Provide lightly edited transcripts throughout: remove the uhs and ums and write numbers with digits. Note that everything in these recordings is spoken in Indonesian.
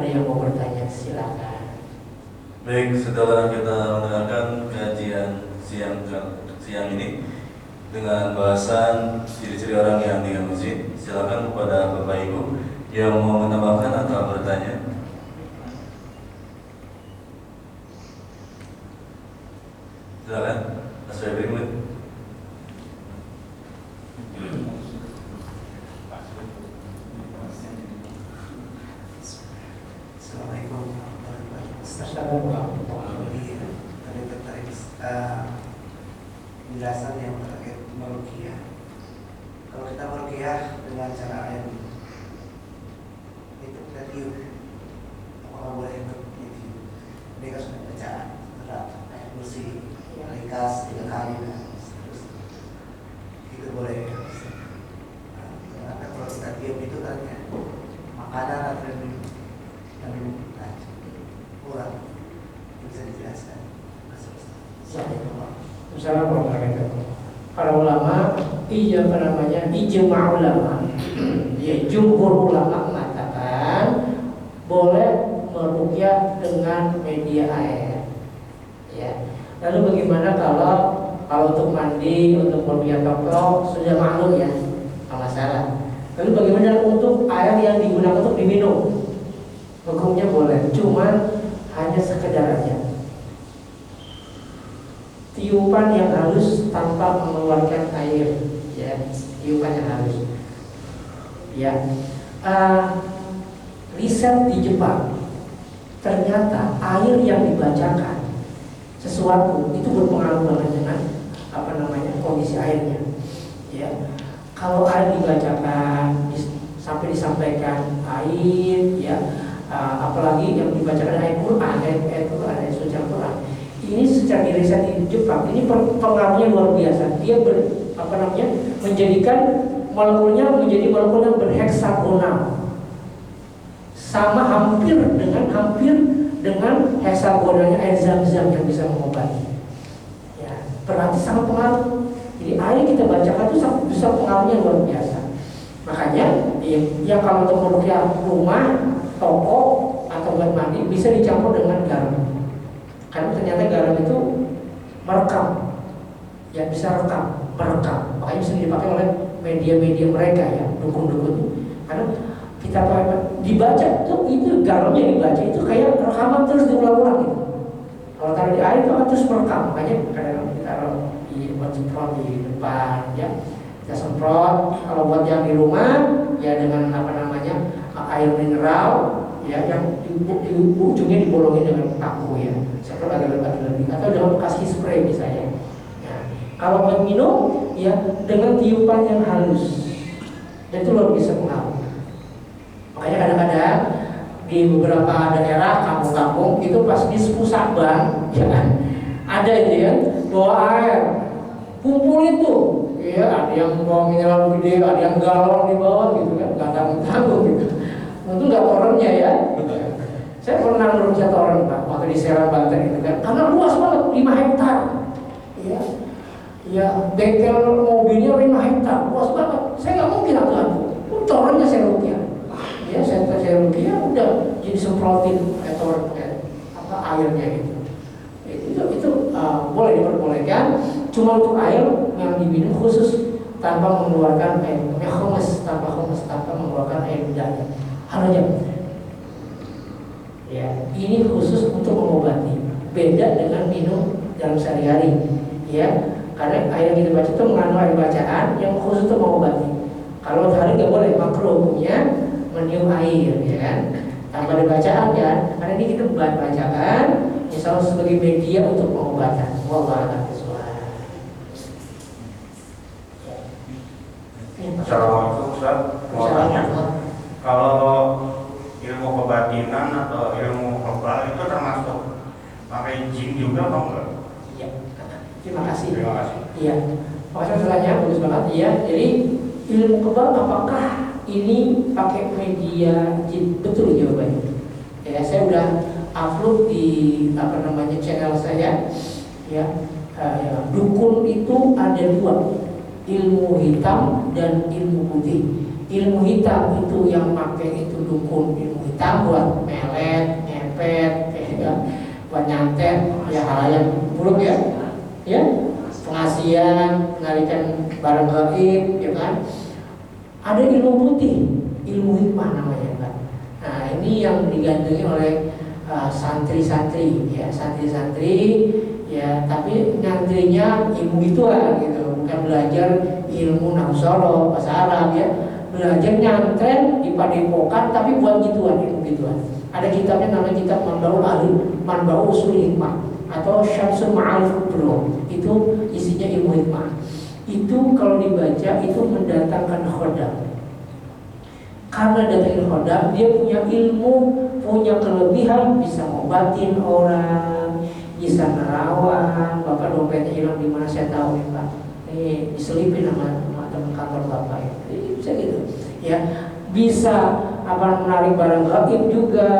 Ada yang mau bertanya, silakan. Baik, setelah kita mendengarkan kajian siang ini dengan bahasan ciri-ciri orang yang diagnosis, silakan kepada Bapak Ibu yang mau menambahkan atau bertanya. Silakan, Mas Febri. Assalamualaikum warahmatullahi Assalamualaikum. Tadi tertarik penjelasan yang terkait meruqyah. Kalau kita meruqyah dengan cara air itu kita tiup, apakah boleh ditiup? Ini kan sudah bacaan berat, air bersih, ringkas 3 kali, terus itu boleh. Kalau kita tiup itu kan makanan atau kurang bisa dijelaskan. Assalamualaikum. Para ulama, ijma ulama, ya jumhur ulama mengatakan boleh meruqyah dengan media air. Ya. Lalu bagaimana kalau untuk mandi, untuk meruqyah toklok sudah maklum ya, nggak masalah. Lalu bagaimana untuk air yang digunakan untuk diminum? Hukumnya boleh, cuman hanya sekedar aja. Tiupan yang halus tanpa mengeluarkan air, ya, tiupan yang halus. Ya, riset di Jepang, ternyata air yang dibacakan sesuatu itu berpengaruh banget dengan kondisi airnya. Ya, kalau air dibacakan sampai disampaikan air, ya. Apalagi yang dibacakan ayat Quran, ayat suci Al-Quran. Ini secara riset di Jepang, ini pengaruhnya luar biasa. Dia menjadikan molekulnya menjadi molekul yang berheksagonal, sama hampir dengan heksagonalnya air zam-zam yang bisa mengobati. Ya, berarti sangat pengaruh. Jadi air kita bacakan itu sangat besar pengaruhnya luar biasa. Makanya, ya kalau untuk meruqyah rumah, toko atau buat mandi bisa dicampur dengan garam, karena ternyata garam itu merekam, ya bisa merekam, makanya bisa dipakai oleh media-media mereka ya, dukun-dukun. Karena kita dibaca itu garamnya dibaca itu kayak rekaman terus diulang-ulang gitu. Kalau taruh di air itu akan terus merekam, makanya kadang kita taruh buat semprot di depan ya, kita semprot. Kalau buat yang di rumah ya dengan air mineral ya, yang ujungnya dibolongin dengan paku ya, semprot agak lebih, atau dengan kasih spray misalnya. Nah, kalau buat minum ya dengan tiupan yang halus, dan itu luar biasa pengaruh. Makanya kadang-kadang di beberapa daerah kampung-kampung itu pas nisfu Sa'ban ya kan, ada itu ya bawa air kumpul itu ya, ada yang bawa mineral gede, ada yang galon di bawah gitu kan, nggak tanggung gitu. Itu nggak orangnya ya. Saya pernah meruqyah orang Pak waktu di Serang Banten itu kan, karena luas banget 5 hektar. Ya, ya bengkel mobilnya 5 hektar, luas banget. Saya nggak mungkin atu-atu. Torannya saya ruqyah. Ya saya ruqyah udah jadi semprotin airnya gitu. Itu boleh diperbolehkan, cuma untuk air yang diminum khusus tanpa mengeluarkan air, tanpa mengeluarkan air bedanya. Hanya ya, ini khusus untuk mengobati, beda dengan minum dalam sehari-hari ya, karena air yang kita baca itu mengandung air bacaan yang khusus untuk mengobati. Kalau sehari nggak boleh, makruh hukumnya meniup air ya kan, tanpa ada bacaan kan, karena ini kita bacakan misalnya sebagai media untuk pengobatan. Wallahu a'lam bishawab. Assalamualaikum Ustaz. Mau tanya, kalau ilmu kebatinan atau ilmu kebal itu termasuk pakai jin juga atau enggak? Iya. Terima kasih. Terima kasih. Iya. Maksudnya bagus banget ya. Jadi ilmu kebal apakah ini pakai media jin? Betul jawabannya. Ya, saya udah upload di channel saya ya. Dukun itu ada 2, ilmu hitam dan ilmu putih. ilmu hitam itu yang pakai itu dukun ilmu hitam buat melet, ngepet, buat nyantet, ya hal yang buruk ya, pengasihan, penarikan barang gaib, ya kan. Ada ilmu putih, ilmu hikmah namanya kan. Nah ini yang digandungi oleh santri-santri, ya santri-santri, ya tapi nyantrinya ilmu gituan gitu, bukan belajar ilmu nahwu bahasa Arab ya. Belajar nyantren di padepokan tapi buat gituan, ilmu gituan. Ada kitabnya namanya kitab Manbaul Usul Hikmah atau Syamsul Ma'arif Kubro. Itu isinya ilmu hikmah. Itu kalau dibaca itu mendatangkan khodam. Karena datangin khodam, dia punya ilmu, punya kelebihan, bisa ngobatin orang, bisa nerawang. Bapak dompetnya hilang di mana saya tahu nih Pak. Nih diselipin sama teman kantor Bapak ya. Jadi bisa gitu. Ya, bisa menarik barang gaib juga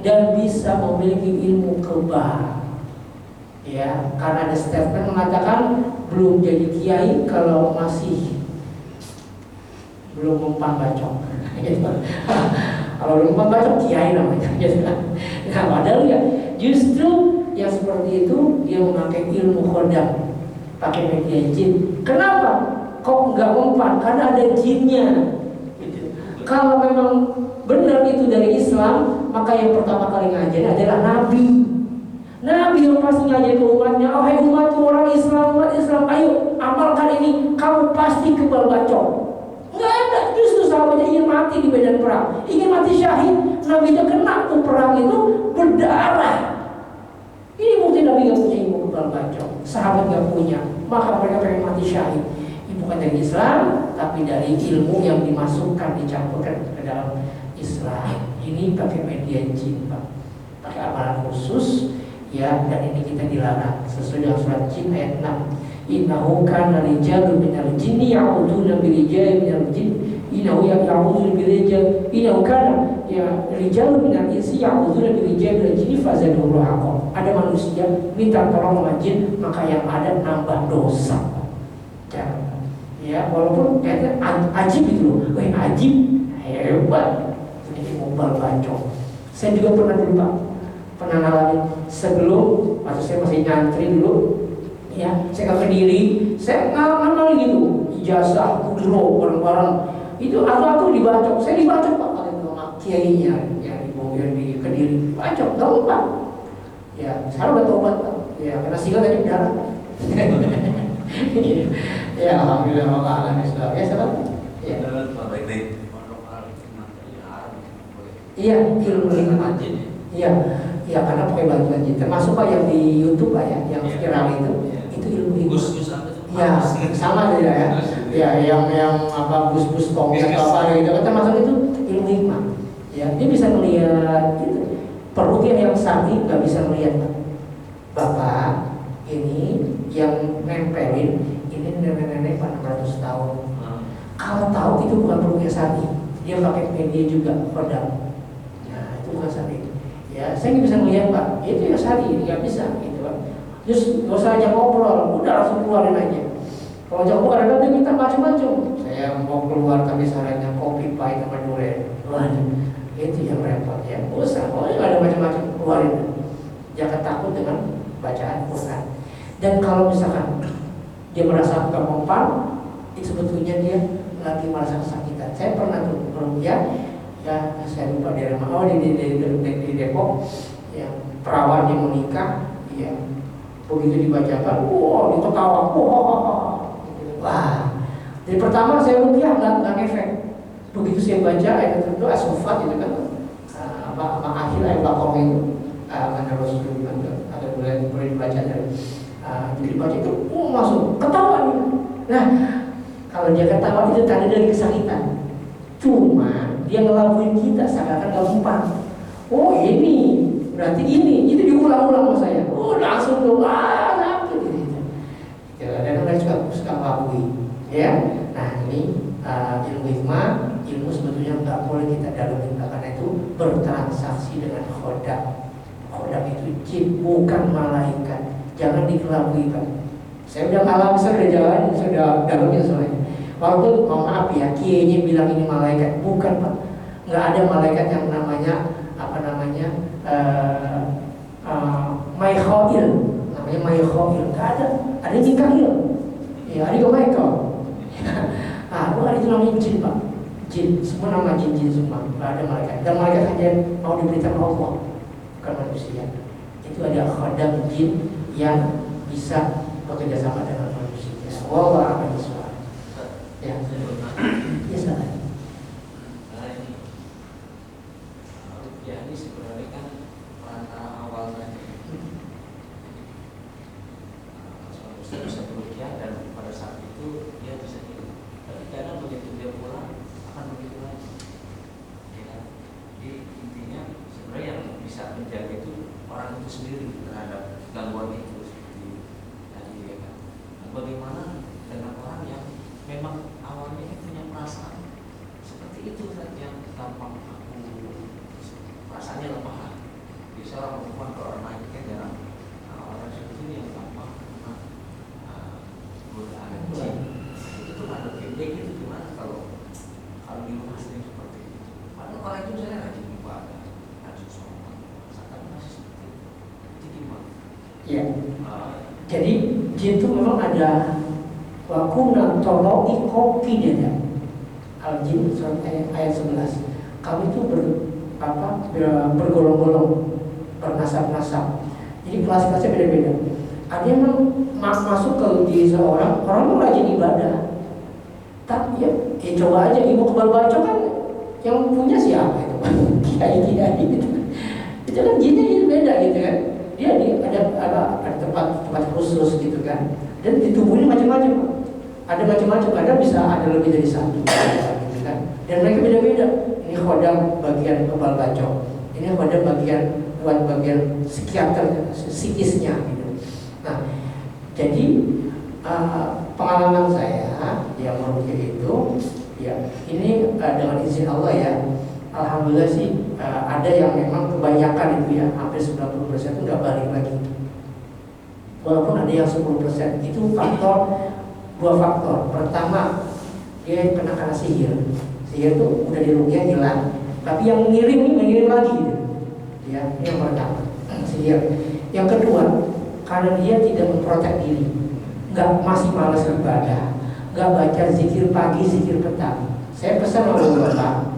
dan bisa memiliki ilmu kebal. Ya, karena ada statement mengatakan belum jadi kiai kalau masih belum mempan bacok. Kalau belum mempan bacok kiai namanya. Nah, padahal ya justru yang seperti itu dia memakai ilmu khodam, pakai media jin. Kenapa? Kok nggak mempan? Karena ada jinnya. Kalau memang benar itu dari Islam, maka yang pertama kali ngajarin adalah Nabi. Nabi yang pasti ngajarin ke umatnya, oh hai umatku orang Islam, umat Islam, ayo amalkan ini, kamu pasti kebal bacok. Nggak ada, justru sahabatnya ingin mati di medan perang, ingin mati syahid. Nabi nya kena tuh perang itu berdarah. Ini bukti Nabi nggak punya ilmu kebal bacok, sahabat nggak punya, maka mereka pengen mati syahid. Bukan dari Islam, tapi dari ilmu yang dimasukkan, dicampurkan ke dalam Islam. Ini pakai media jin, Pak. Pakai amalan khusus, ya. Dan ini kita dilarang sesuai dengan surat Jin ayat 6. Innahu kana rijalun minal jinni ya'uduna birijal minal jin. Innahu ya'uduna birijal. Innahu kana ya rijalun minal insi ya'uduna birijal minal jinni fazadhum rahaqa. Ada manusia minta tolong sama jin, maka yang ada nambah dosa. Jangan. Ya, walaupun kayaknya ajib gitu loh, wah ajib, hebat, ini mobile bacok. Saya juga pernah dulu Pak, pernah ngalamin sebelum, waktu saya masih nyantri dulu, ya, saya ke Kediri, saya ngamal gitu, ijazah, kudro, barang-barang, itu aku dibacok, saya dibacok Pak, kalau itu sama kiainya, ya, di Kediri, bacok, tahu Pak, ya, sekarang udah tobat Pak, ya, karena singa tadi berdarah. Ya, alhamdulillah Allah Islam. Ya, sahabat. Ya. Iya, ilmu hikmah. Iya, iya karena pakai bantuan jin. Termasuk Pak yang di YouTube Pak ya, yang viral itu ilmu hikmah. Iya, sama tidak ya? Ya, yang apa bus-bus tongkat atau apa gitu. Termasuk itu ilmu hikmah. Ya, dia bisa melihat gitu. Perut yang syar'i nggak bisa melihat Pak. Bapak ini yang nempelin ini nenek-nenek 600 tahun. Kalau tahu itu bukan perutnya syar'i, dia pakai media juga kodam. Nah itu bukan syar'i. Ya saya nggak bisa melihat Pak, itu ya syar'i nggak bisa gitu Pak. Terus nggak usah aja ngobrol, udah langsung keluarin aja. Kalau jauh kadang-kadang dia minta macam-macam. Saya mau keluar tapi sarannya kopi pahit sama durian. Waduh, itu yang repot ya. Nggak usah, pokoknya nggak ada macam-macam keluarin. Jangan takut dengan bacaan Quran. Dan kalau misalkan dia merasa nggak mempan, itu sebetulnya dia lagi merasa kesakitan. Saya pernah tuh ya saya lupa daerah mana, di Depok, yang perawan yang mau nikah, ya begitu dibacakan, wow, diketawa, wah. Jadi pertama saya rupiah nggak ngefek. Begitu saya baca ayat tertentu as-sufat itu kan, akhir ayat Baqarah itu, mana Rasulullah ada boleh dibaca dari. Jadi baca itu, langsung ketawa. Nah, kalau dia ketawa itu tanda dari kesakitan. Cuma dia ngelakuin kita seakan-akan gak mempan. Oh ini, berarti ini, itu diulang-ulang sama saya. Oh langsung tuh, sakit gitu. Dan mereka suka ngelakuin. Ya, nah ini ilmu hikmah, ilmu sebetulnya nggak boleh kita dalamin karena itu bertransaksi dengan khodam. Khodam itu jin, bukan malaikat. Jangan dikelabui Pak. Saya udah alami, saya udah jalan, saya udah dalamin soalnya. Walaupun mohon maaf ya, kiainya bilang ini malaikat, bukan Pak. Nggak ada malaikat yang namanya Mikhail, namanya Mikhail, nggak ada. Ada Mikail, ya ada juga Michael. Bukan itu namanya jin Pak. Jin, semua nama jin semua, nggak ada malaikat. Dan malaikat hanya mau diberitakan Allah, bukan manusia. Itu ada khodam jin yang bisa bekerja sama dengan manusia. Wallahu a'lam bishawab. Ya, ya salah. Ya ini sebenarnya kan perantara awal tadi. Manusia bisa berukia dan pada saat itu dia bisa hidup. Tapi kadang begitu dia pulang akan begitu lagi. Ya, jadi intinya sebenarnya yang bisa menjaga itu orang itu sendiri terhadap gangguan itu seperti tadi ya kan. Nah, bagaimana dengan orang yang memang awalnya punya perasaan seperti itu saja, gampang rasanya lemah. Bisa orang perempuan kalau orang naik kan jarang. Orang seperti ini yang gampang godaan jin. Itu tuh ada pendek itu gimana kalau di rumah sendiri seperti itu. Padahal orang itu misalnya rajin ibadah, rajin sholat, misalkan masih seperti itu. Itu gimana? Ya. Jadi jin itu memang ada wakuna toloi kopi dia. Al-Jin ayat 11. Kami itu bergolong-golong, bernasab-nasab. Jadi kelas-kelasnya beda-beda. Ada yang masuk ke diri seorang, orang itu rajin ibadah. Tapi ya coba aja ibu kebal baca kan yang punya siapa itu? Kiai-kiai gitu. Itu kan jinnya itu beda gitu kan. Dia ada tempat khusus gitu kan. Dan di tubuhnya macam-macam. Ada macam-macam, kadang bisa ada lebih dari satu gitu kan. Dan mereka beda-beda. Ini khodam bagian kebal bacok, ini khodam buat bagian psikiater, psikisnya gitu. Nah, jadi pengalaman saya yang merujuk itu, ya ini dengan izin Allah ya, alhamdulillah sih ada yang memang kebanyakan itu ya, hampir 90% itu nggak balik lagi. Walaupun ada yang 10%, itu dua faktor. Pertama, dia kena sihir. Sihir itu udah diruqyah hilang, tapi yang mengirim lagi gitu. Ya, ini yang pertama, sihir. Yang kedua, karena dia tidak memprotek diri, masih malas ibadah, nggak baca zikir pagi, zikir petang. Saya pesan oleh Bapak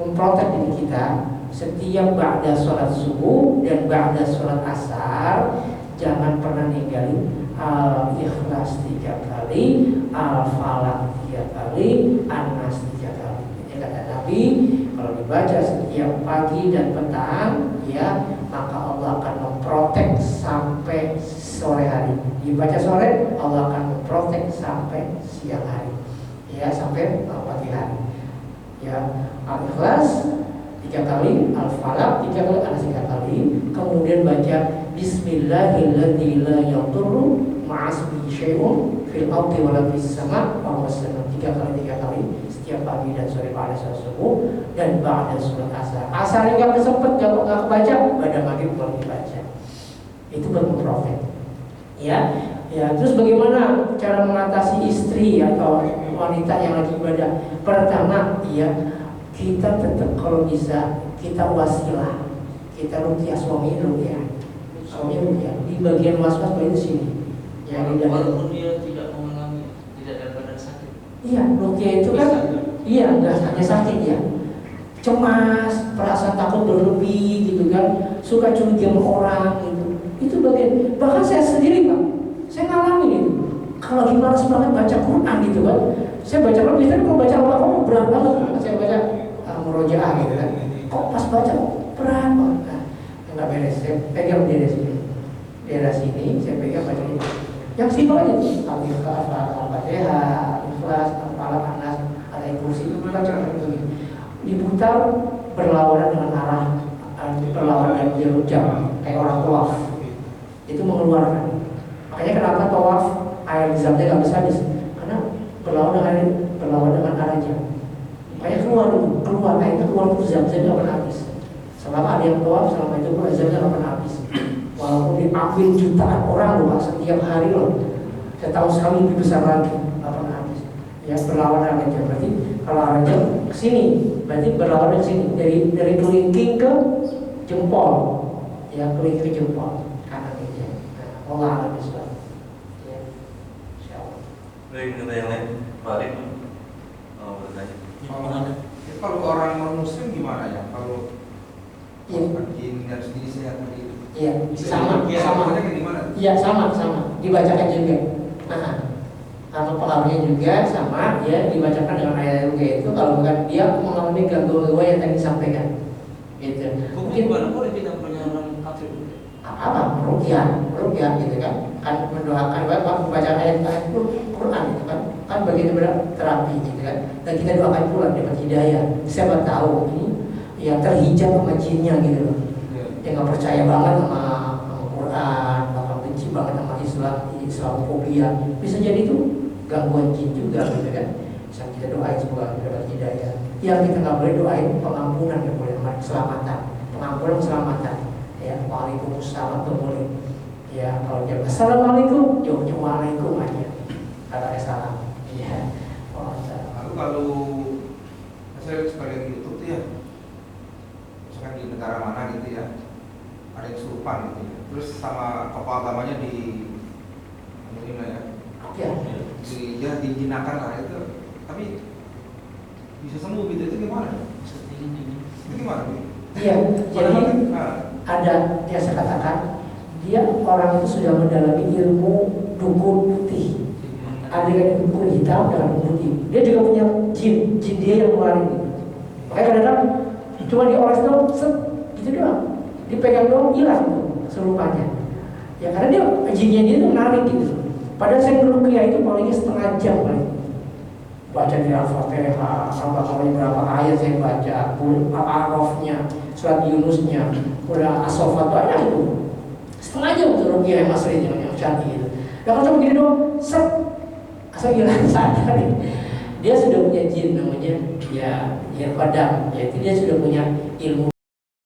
memprotek diri kita setiap ba'da sholat subuh dan ba'da sholat asar. Jangan pernah ninggalin Al-Ikhlas 3 kali, Al-Falaq 3 kali, An-Nas 3 kali. Ini kata Nabi, kalau dibaca setiap pagi dan petang, ya maka Allah akan memprotek sampai sore hari. Dibaca sore, Allah akan memprotek sampai siang hari, ya sampai pagi hari. Ya, Al-Ikhlas 3 kali, Al-Falaq 3 kali, An-Nas 3 kali. Kemudian baca Bismillahilladzi la yadurru ma'asmihi syai'un fil ardi wa la fis sama' wa huwas sami'ul 3 kali setiap pagi dan sore pada salat subuh dan ba'da salat asar. Asar yang enggak sempat enggak kebaca, pada maghrib baru dibaca. Itu berprofet. Ya, terus bagaimana cara mengatasi istri atau wanita yang lagi ibadah? Pertama, ya kita tetap kalau bisa kita wasilah, kita ruqyah suami ruqyah. Ya, di bagian was-was bagian sini. Ya, walaupun dia tidak mengalami, tidak dalam badan sakit. Iya, ruqyah itu kan, iya nggak hanya sakit ya, cemas, perasaan takut berlebih gitu kan, suka curiga sama orang gitu. Itu bagian. Bahkan saya sendiri Pak, saya ngalamin itu. Kalau lagi malas banget baca Quran gitu kan, saya baca Quran biasanya kalau baca Al-Quran berat banget. Saya baca murojaah gitu kan, kok pas baca berat banget. Nggak beres, saya pegang di daerah sini, saya pegang baca ini. Yang simpel aja, Al-Fatihah, Al-Ikhlas, Al-Falaq, An-Nas, Al-Kursi itu baca begini. Diputar berlawanan dengan arah, berlawanan dengan jam, kayak orang tawaf. Itu mengeluarkan. Makanya kenapa tawaf air zamnya nggak bisa habis? Karena berlawanan dengan arah jam. Makanya keluar airnya keluar itu zam-zam nggak pernah habis. Selama ada yang tawaf, selama itu pun azabnya nggak pernah habis. Walaupun diambil jutaan orang loh Pak, setiap hari loh. Setahun sekali lebih besar lagi, nggak pernah habis. Ya, berlawan dengan jam. Berarti kalau arah jam ke sini, berarti berlawan ke sini. Dari kelingking ke jempol. Ya, kelingking ke jempol. Kanan ini. Nah, Allah alam bisawab. Ya. Insyaallah. Baik, kita yang lain, Pak Arif mau bertanya. Kalau orang non muslim gimana ya? Kalau Iya. jin dan sejenis sehat tadi itu. Iya, sama. Gimana? Iya, sama. Dibacakan juga. Nah, sama pengaruhnya juga sama, ya dibacakan dengan ayat ruqyah itu kalau bukan dia mengalami gangguan yang tadi disampaikan. Gitu. Mungkin bukan boleh kita punya orang kafir. Apa ruqyah gitu kan? Kan mendoakan membaca ayat-ayat Quran itu kan bagian daripada terapi gitu kan. Dan kita doakan pula dapat hidayah. Siapa tahu ini ya terhijab sama jinnya gitu loh. Dia nggak percaya banget sama Quran, bahkan benci banget sama Islamophobia. Bisa jadi itu gangguan jin juga gitu kan. Bisa kita doain semoga dapat hidayah. Yang kita nggak boleh doain pengampunan, nggak boleh, keselamatan, pengampunan keselamatan. Ya, waalaikumsalam tuh boleh. Ya, kalau dia assalamualaikum, jawabnya waalaikum aja. Kata salam. Iya. Lalu kalau saya sebagai YouTube tuh ya, misalkan di negara mana gitu ya, ada yang kesurupan gitu ya. Terus sama kepala agamanya di mungkin ya, Ya. dijinakan lah itu, tapi bisa sembuh gitu, itu gimana? Itu gimana? Iya, jadi ada yang saya katakan, dia orang itu sudah mendalami ilmu dukun putih. Ada yang dukun hitam dan dukun putih. Dia juga punya jin dia yang mengeluarin gitu. Makanya kadang-kadang cuma dioles doang, set, gitu doang. Dipegang doang, hilang tuh serupannya. Ya karena dia jinnya dia tuh menarik gitu. Padahal saya ruqyah itu palingnya setengah jam paling. Baca di Al-Fatihah, sampai berapa ayat saya baca, Al-Arafnya, surat Yunusnya, udah As-Saffat, banyak itu. Setengah jam untuk ruqyah yang masri yang cantik gitu. Dan kalau cuma gini doang, set, asal hilang sadar. Dia sudah punya jin namanya ya Irfadam, yaitu dia sudah punya ilmu